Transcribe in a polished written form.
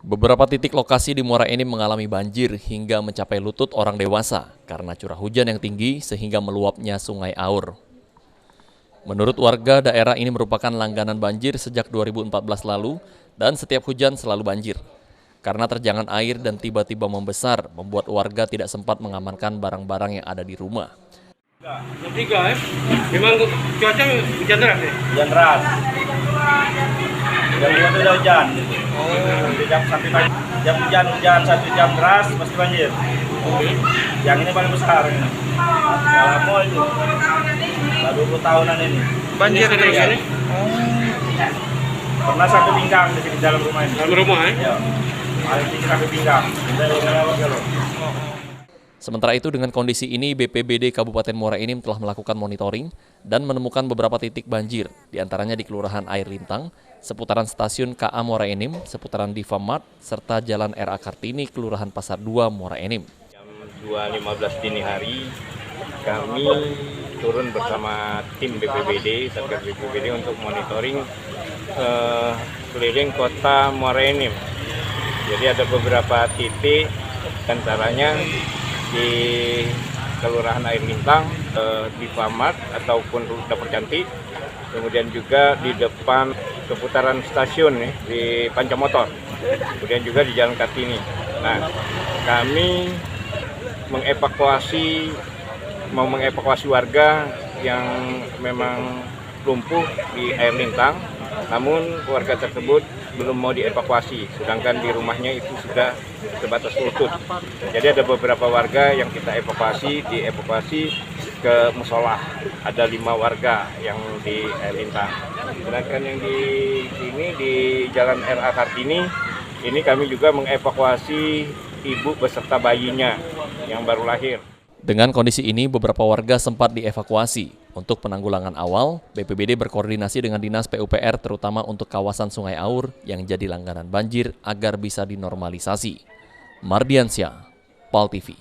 Beberapa titik lokasi di Muara Enim mengalami banjir hingga mencapai lutut orang dewasa karena curah hujan yang tinggi sehingga meluapnya Sungai Aur. Menurut warga, daerah ini merupakan langganan banjir sejak 2014 lalu dan setiap hujan selalu banjir. Karena terjangan air dan tiba-tiba membesar, membuat warga tidak sempat mengamankan barang-barang yang ada di rumah. Tiga, memang cuaca hujan deras ya? Hujan deras. Jam 5 itu udah hujan. Sampai jam hujan 1 jam deras pasti banjir. Yang ini paling besar. Lama itu. Udah 20 tahunan ini. Banjir terus ini? Pernah sampai pinggang di sini dalam rumah ini. Dalam rumah ya? Ya. Paling tinggi sampai pinggang. Sementara itu dengan kondisi ini BPBD Kabupaten Muara Enim telah melakukan monitoring dan menemukan beberapa titik banjir, diantaranya di Kelurahan Air Lintang, seputaran stasiun KA Muara Enim, seputaran Diva Mart, serta Jalan RA Kartini, Kelurahan Pasar 2 Muara Enim. Jam 2.15 dini hari kami turun bersama tim BPBD, Satgas BPBD untuk monitoring keliling kota Muara Enim. Jadi ada beberapa titik, antaranya di Kelurahan Air Lintang, di Famat ataupun Dapur Cantik, kemudian juga di depan seputaran stasiun nih, di Pancamotor, kemudian juga di Jalan Kartini. Nah, kami mau mengevakuasi warga yang memang lumpuh di Air Lintang, namun warga tersebut belum mau dievakuasi, sedangkan di rumahnya itu sudah sebatas lutut. Jadi ada beberapa warga yang kita dievakuasi ke musola. Ada 5 warga yang di Air Lintang. Sedangkan yang di sini di Jalan RA Kartini, ini kami juga mengevakuasi ibu beserta bayinya yang baru lahir. Dengan kondisi ini, beberapa warga sempat dievakuasi. Untuk penanggulangan awal, BPBD berkoordinasi dengan Dinas PUPR terutama untuk kawasan Sungai Aur yang jadi langganan banjir agar bisa dinormalisasi. Mardiansyah, PAL TV.